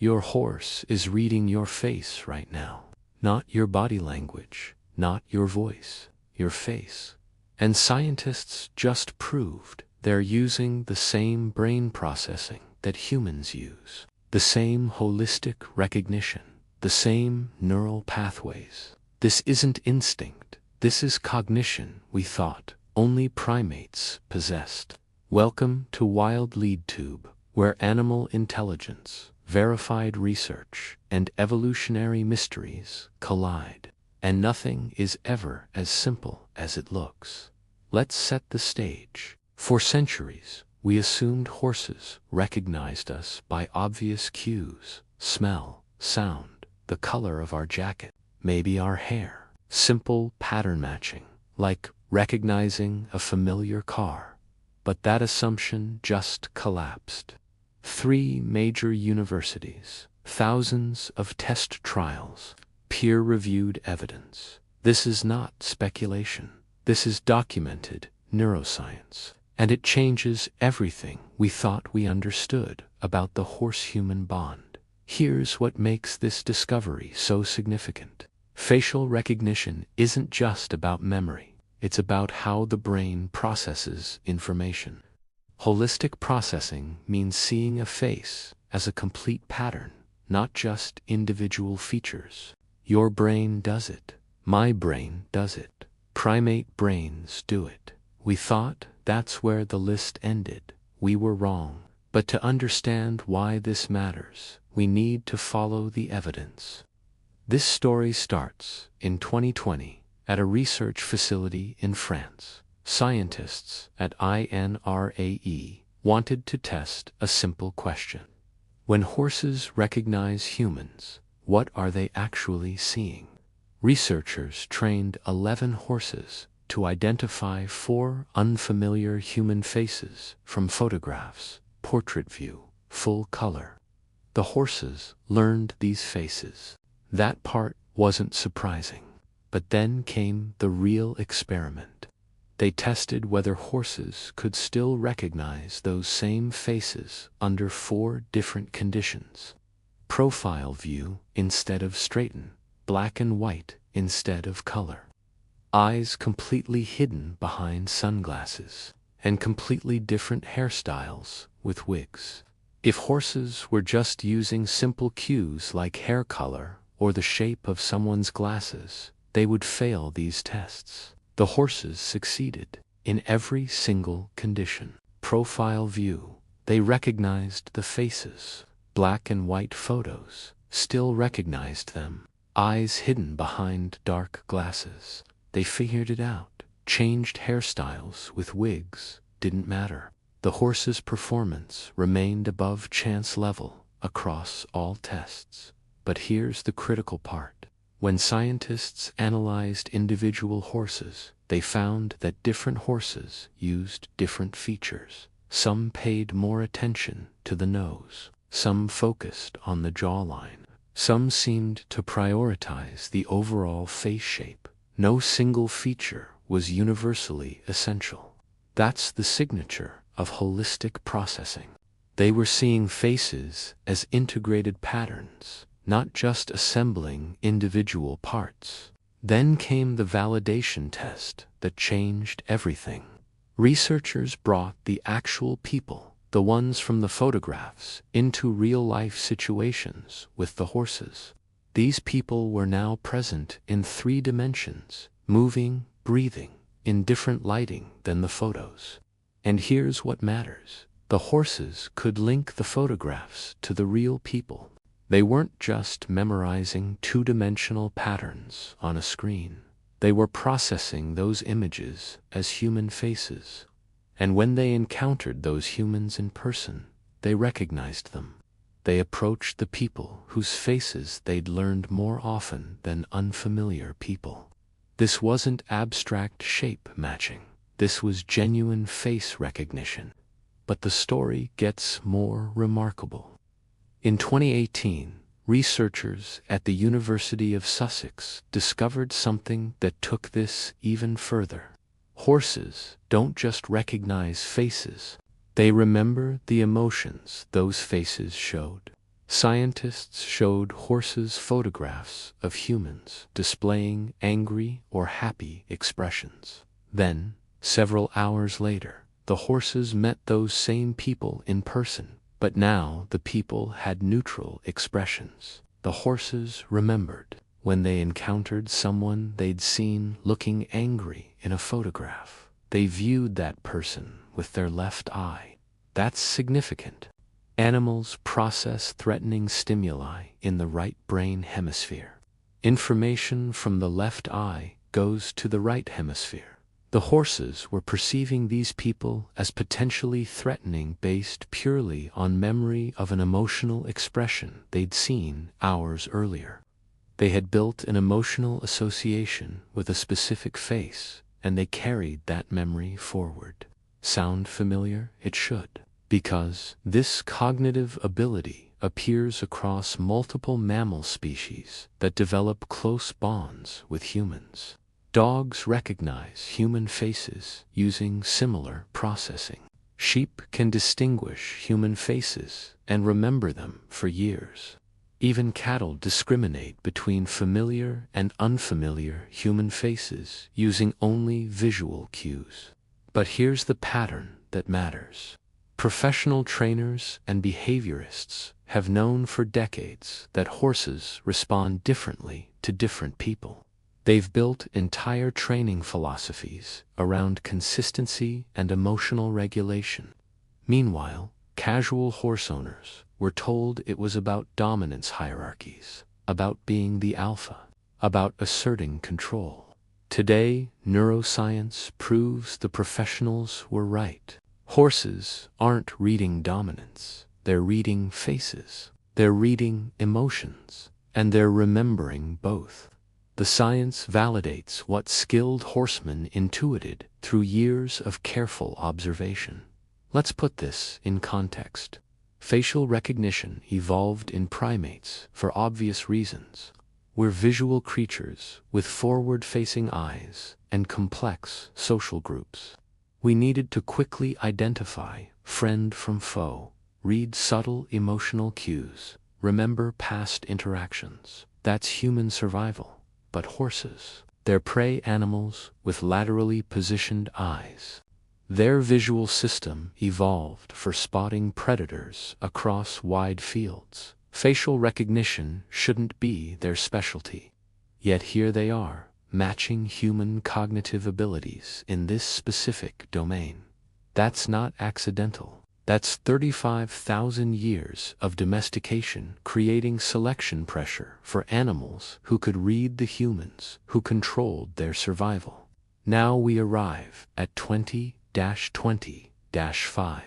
Your horse is reading your face right now. Not your body language, not your voice, your face. And scientists just proved they're using the same brain processing that humans use, the same holistic recognition, the same neural pathways. This isn't instinct, this is cognition we thought only primates possessed. Welcome to WildLeadTube, where animal intelligence, verified research, and evolutionary mysteries collide. And nothing is ever as simple as it looks. Let's set the stage. For centuries, we assumed horses recognized us by obvious cues: smell, sound, the color of our jacket, maybe our hair. Simple pattern matching, like recognizing a familiar car. But that assumption just collapsed. 3 major universities, thousands of test trials, peer-reviewed evidence. This is not speculation. This is documented neuroscience. And it changes everything we thought we understood about the horse-human bond. Here's what makes this discovery so significant. Facial recognition isn't just about memory. It's about how the brain processes information. Holistic processing means seeing a face as a complete pattern, not just individual features. Your brain does it. My brain does it. Primate brains do it. We thought that's where the list ended. We were wrong. But to understand why this matters, we need to follow the evidence. This story starts in 2020 at a research facility in France. Scientists at INRAE wanted to test a simple question. When horses recognize humans, what are they actually seeing? Researchers trained 11 horses to identify 4 unfamiliar human faces from photographs, portrait view, full color. The horses learned these faces. That part wasn't surprising. But then came the real experiment. They tested whether horses could still recognize those same faces under 4 different conditions. Profile view instead of straighten, black and white instead of color. Eyes completely hidden behind sunglasses, and completely different hairstyles with wigs. If horses were just using simple cues like hair color or the shape of someone's glasses, they would fail these tests. The horses succeeded in every single condition. Profile view, they recognized the faces. Black and white photos, still recognized them. Eyes hidden behind dark glasses, they figured it out. Changed hairstyles with wigs, didn't matter. The horse's performance remained above chance level across all tests. But here's the critical part. When scientists analyzed individual horses, they found that different horses used different features. Some paid more attention to the nose. Some focused on the jawline. Some seemed to prioritize the overall face shape. No single feature was universally essential. That's the signature of holistic processing. They were seeing faces as integrated patterns, not just assembling individual parts. Then came the validation test that changed everything. Researchers brought the actual people, the ones from the photographs, into real-life situations with the horses. These people were now present in 3 dimensions, moving, breathing, in different lighting than the photos. And here's what matters. The horses could link the photographs to the real people. They weren't just memorizing 2-dimensional patterns on a screen. They were processing those images as human faces. And when they encountered those humans in person, they recognized them. They approached the people whose faces they'd learned more often than unfamiliar people. This wasn't abstract shape matching. This was genuine face recognition. But the story gets more remarkable. In 2018, researchers at the University of Sussex discovered something that took this even further. Horses don't just recognize faces. They remember the emotions those faces showed. Scientists showed horses photographs of humans displaying angry or happy expressions. Then, several hours later, the horses met those same people in person, but now the people had neutral expressions. The horses remembered when they encountered someone they'd seen looking angry in a photograph. They viewed that person with their left eye. That's significant. Animals process threatening stimuli in the right brain hemisphere. Information from the left eye goes to the right hemisphere. The horses were perceiving these people as potentially threatening based purely on memory of an emotional expression they'd seen hours earlier. They had built an emotional association with a specific face, and they carried that memory forward. Sound familiar? It should. Because this cognitive ability appears across multiple mammal species that develop close bonds with humans. Dogs recognize human faces using similar processing. Sheep can distinguish human faces and remember them for years. Even cattle discriminate between familiar and unfamiliar human faces using only visual cues. But here's the pattern that matters. Professional trainers and behaviorists have known for decades that horses respond differently to different people. They've built entire training philosophies around consistency and emotional regulation. Meanwhile, casual horse owners were told it was about dominance hierarchies, about being the alpha, about asserting control. Today, neuroscience proves the professionals were right. Horses aren't reading dominance, they're reading faces, they're reading emotions, and they're remembering both. The science validates what skilled horsemen intuited through years of careful observation. Let's put this in context. Facial recognition evolved in primates for obvious reasons. We're visual creatures with forward-facing eyes and complex social groups. We needed to quickly identify friend from foe, read subtle emotional cues, remember past interactions. That's human survival. But horses, they're prey animals with laterally positioned eyes. Their visual system evolved for spotting predators across wide fields. Facial recognition shouldn't be their specialty. Yet here they are, matching human cognitive abilities in this specific domain. That's not accidental. That's 35,000 years of domestication creating selection pressure for animals who could read the humans who controlled their survival. Now we arrive at 20-20-5.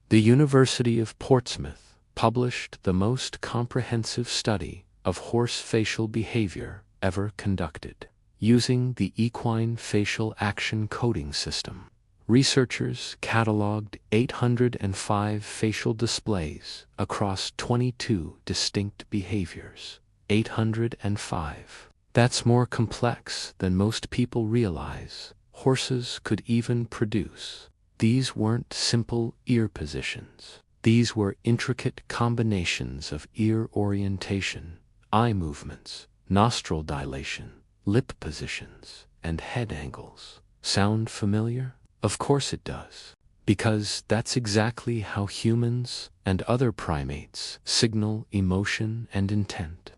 The University of Portsmouth published the most comprehensive study of horse facial behavior ever conducted, using the equine facial action coding system. Researchers cataloged 805 facial displays across 22 distinct behaviors. 805. That's more complex than most people realize horses could even produce. These weren't simple ear positions. These were intricate combinations of ear orientation, eye movements, nostril dilation, lip positions, and head angles. Sound familiar? Of course it does. Because that's exactly how humans and other primates signal emotion and intent.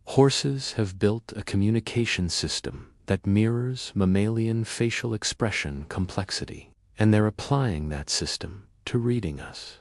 Horses have built a communication system that mirrors mammalian facial expression complexity, and they're applying that system to reading us.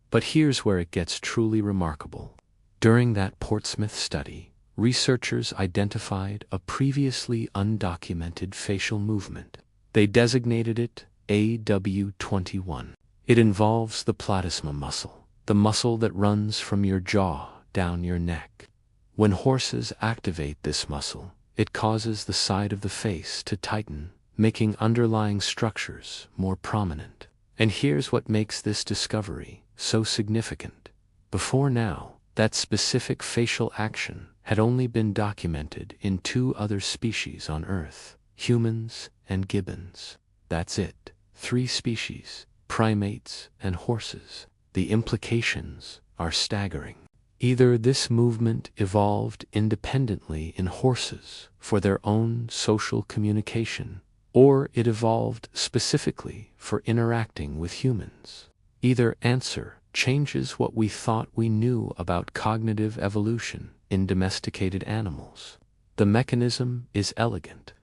But here's where it gets truly remarkable. During that Portsmouth study, researchers identified a previously undocumented facial movement. They designated it AW21. It involves the platysma muscle, the muscle that runs from your jaw down your neck. When horses activate this muscle, it causes the side of the face to tighten, making underlying structures more prominent. And here's what makes this discovery so significant. Before now, that specific facial action had only been documented in 2 other species on Earth, humans and gibbons. That's it. 3 species, primates and horses. The implications are staggering. Either this movement evolved independently in horses for their own social communication, or it evolved specifically for interacting with humans. Either answer changes what we thought we knew about cognitive evolution in domesticated animals. The mechanism is elegant.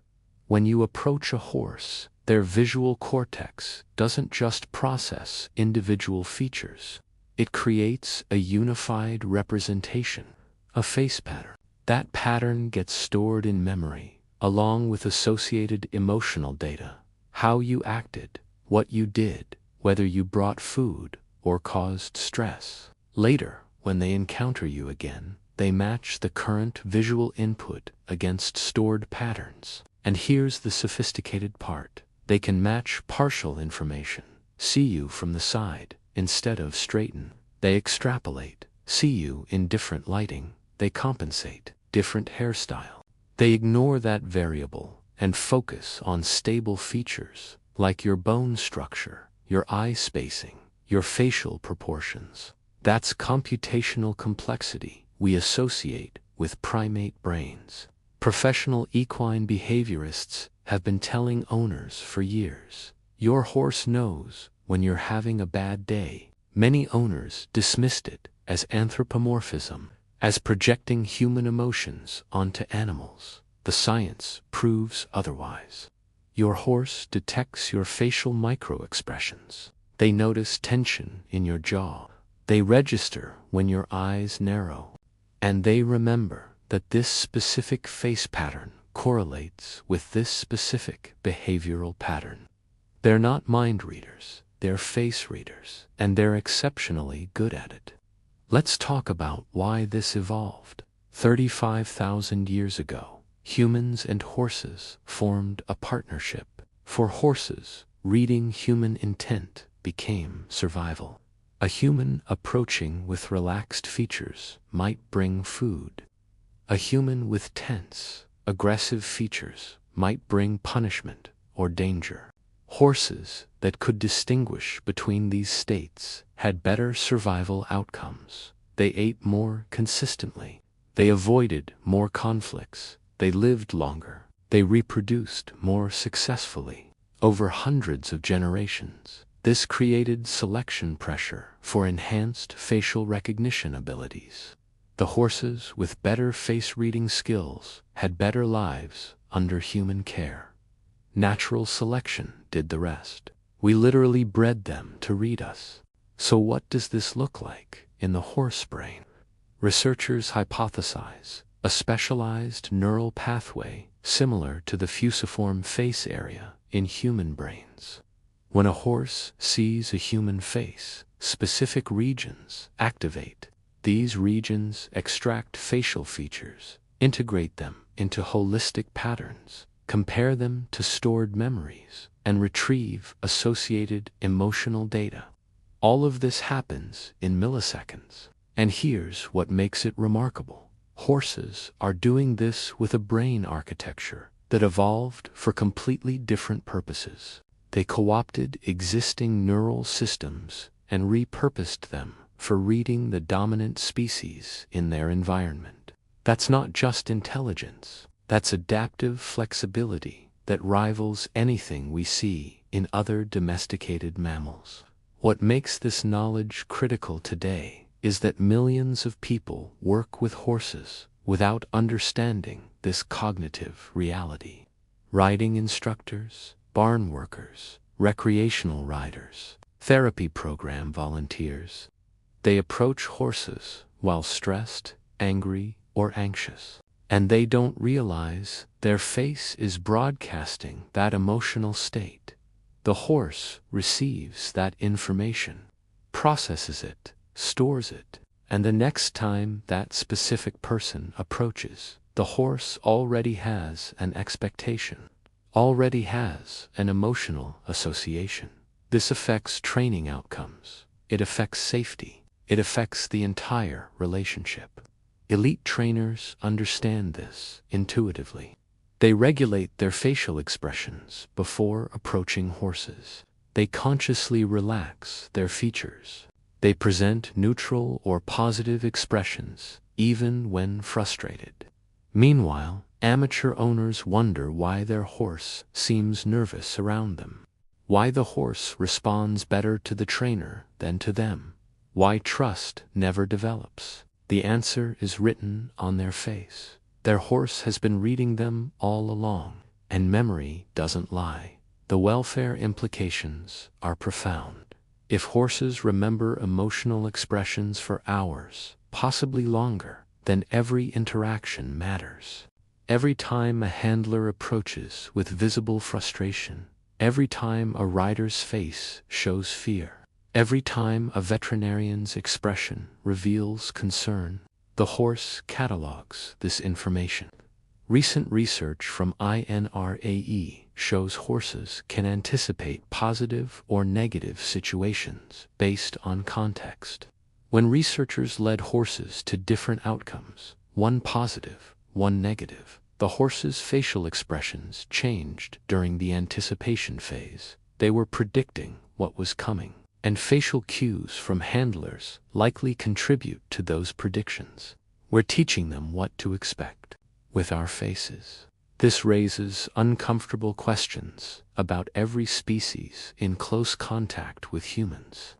When you approach a horse, their visual cortex doesn't just process individual features. It creates a unified representation, a face pattern. That pattern gets stored in memory, along with associated emotional data, how you acted, what you did, whether you brought food or caused stress. Later, when they encounter you again, they match the current visual input against stored patterns. And here's the sophisticated part. They can match partial information, see you from the side instead of straighten. They extrapolate, see you in different lighting. They compensate, different hairstyle. They ignore that variable and focus on stable features like your bone structure, your eye spacing, your facial proportions. That's computational complexity we associate with primate brains. Professional equine behaviorists have been telling owners for years, your horse knows when you're having a bad day. Many owners dismissed it as anthropomorphism, as projecting human emotions onto animals. The science proves otherwise. Your horse detects your facial microexpressions. They notice tension in your jaw. They register when your eyes narrow. And they remember that this specific face pattern correlates with this specific behavioral pattern. They're not mind readers, they're face readers, and they're exceptionally good at it. Let's talk about why this evolved. 35,000 years ago, humans and horses formed a partnership. For horses, reading human intent became survival. A human approaching with relaxed features might bring food. A human with tense, aggressive features might bring punishment or danger. Horses that could distinguish between these states had better survival outcomes. They ate more consistently. They avoided more conflicts. They lived longer. They reproduced more successfully. Over hundreds of generations, this created selection pressure for enhanced facial recognition abilities. The horses with better face-reading skills had better lives under human care. Natural selection did the rest. We literally bred them to read us. So what does this look like in the horse brain? Researchers hypothesize a specialized neural pathway similar to the fusiform face area in human brains. When a horse sees a human face, specific regions activate. These regions extract facial features, integrate them into holistic patterns, compare them to stored memories, and retrieve associated emotional data. All of this happens in milliseconds. And here's what makes it remarkable. Horses are doing this with a brain architecture that evolved for completely different purposes. They co-opted existing neural systems and repurposed them for reading the dominant species in their environment. That's not just intelligence. That's adaptive flexibility that rivals anything we see in other domesticated mammals. What makes this knowledge critical today is that millions of people work with horses without understanding this cognitive reality. Riding instructors, barn workers, recreational riders, therapy program volunteers. They approach horses while stressed, angry, or anxious. And they don't realize their face is broadcasting that emotional state. The horse receives that information, processes it, stores it, and the next time that specific person approaches, the horse already has an expectation, already has an emotional association. This affects training outcomes. It affects safety. It affects the entire relationship. Elite trainers understand this intuitively. They regulate their facial expressions before approaching horses. They consciously relax their features. They present neutral or positive expressions, even when frustrated. Meanwhile, amateur owners wonder why their horse seems nervous around them, why the horse responds better to the trainer than to them, why trust never develops. The answer is written on their face. Their horse has been reading them all along, and memory doesn't lie. The welfare implications are profound. If horses remember emotional expressions for hours, possibly longer, then every interaction matters. Every time a handler approaches with visible frustration, every time a rider's face shows fear, every time a veterinarian's expression reveals concern, the horse catalogs this information. Recent research from INRAE shows horses can anticipate positive or negative situations based on context. When researchers led horses to different outcomes, one positive, one negative, the horse's facial expressions changed during the anticipation phase. They were predicting what was coming, and facial cues from handlers likely contribute to those predictions. We're teaching them what to expect with our faces. This raises uncomfortable questions about every species in close contact with humans.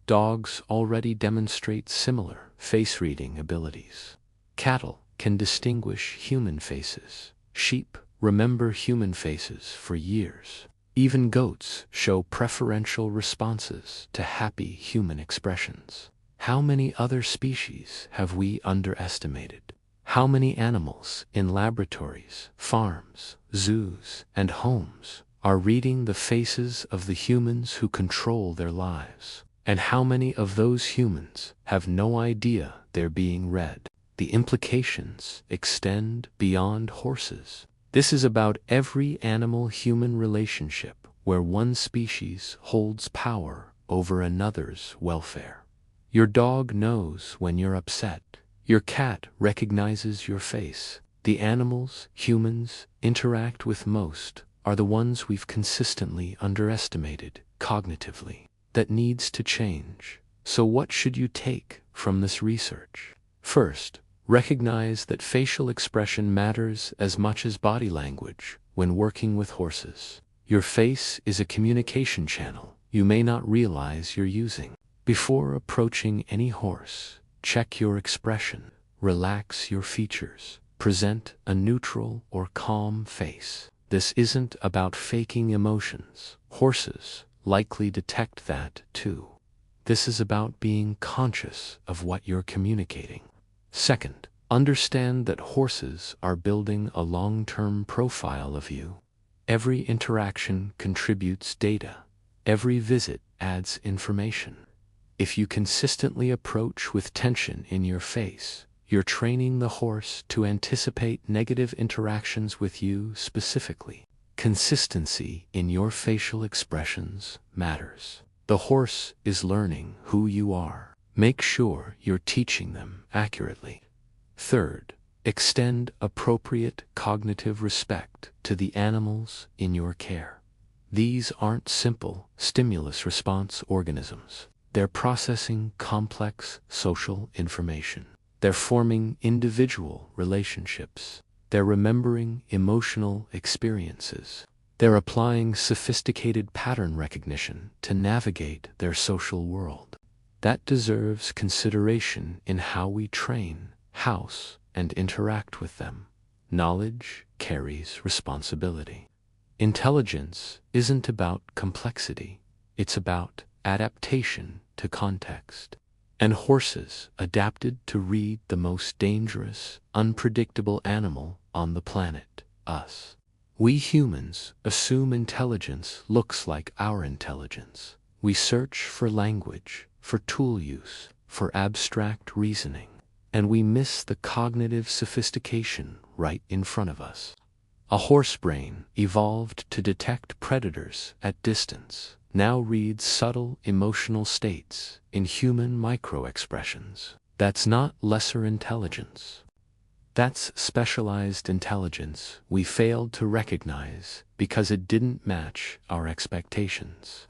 Dogs already demonstrate similar face-reading abilities. Cattle can distinguish human faces. Sheep remember human faces for years. Even goats show preferential responses to happy human expressions. How many other species have we underestimated? How many animals in laboratories, farms, zoos, and homes are reading the faces of the humans who control their lives? And how many of those humans have no idea they're being read? The implications extend beyond horses. This is about every animal-human relationship where one species holds power over another's welfare. Your dog knows when you're upset. Your cat recognizes your face. The animals humans interact with most are the ones we've consistently underestimated cognitively. That needs to change. So what should you take from this research? First, recognize that facial expression matters as much as body language when working with horses. Your face is a communication channel you may not realize you're using. Before approaching any horse, check your expression, relax your features, present a neutral or calm face. This isn't about faking emotions. Horses likely detect that too. This is about being conscious of what you're communicating. Second, understand that horses are building a long-term profile of you. Every interaction contributes data. Every visit adds information. If you consistently approach with tension in your face, you're training the horse to anticipate negative interactions with you specifically. Consistency in your facial expressions matters. The horse is learning who you are. Make sure you're teaching them accurately. Third, extend appropriate cognitive respect to the animals in your care. These aren't simple stimulus response organisms. They're processing complex social information. They're forming individual relationships. They're remembering emotional experiences. They're applying sophisticated pattern recognition to navigate their social world. That deserves consideration in how we train, house, and interact with them. Knowledge carries responsibility. Intelligence isn't about complexity. It's about adaptation to context. And horses adapted to read the most dangerous, unpredictable animal on the planet, us. We humans assume intelligence looks like our intelligence. We search for language, for tool use, for abstract reasoning, and we miss the cognitive sophistication right in front of us. A horse brain evolved to detect predators at distance, now reads subtle emotional states in human micro-expressions. That's not lesser intelligence. That's specialized intelligence we failed to recognize because it didn't match our expectations.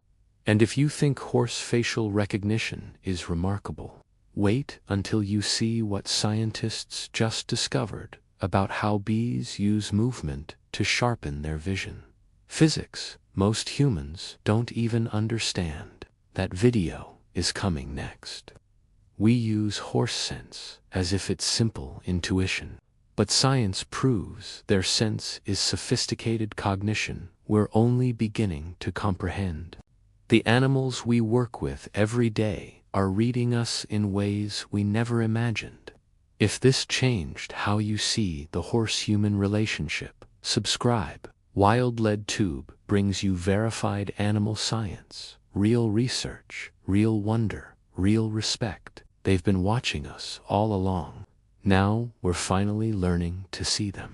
And if you think horse facial recognition is remarkable, wait until you see what scientists just discovered about how bees use movement to sharpen their vision. Physics most humans don't even understand. That video is coming next. We use horse sense as if it's simple intuition, but science proves their sense is sophisticated cognition we're only beginning to comprehend. The animals we work with every day are reading us in ways we never imagined. If this changed how you see the horse-human relationship, subscribe. WildLeadTube brings you verified animal science, real research, real wonder, real respect. They've been watching us all along. Now we're finally learning to see them.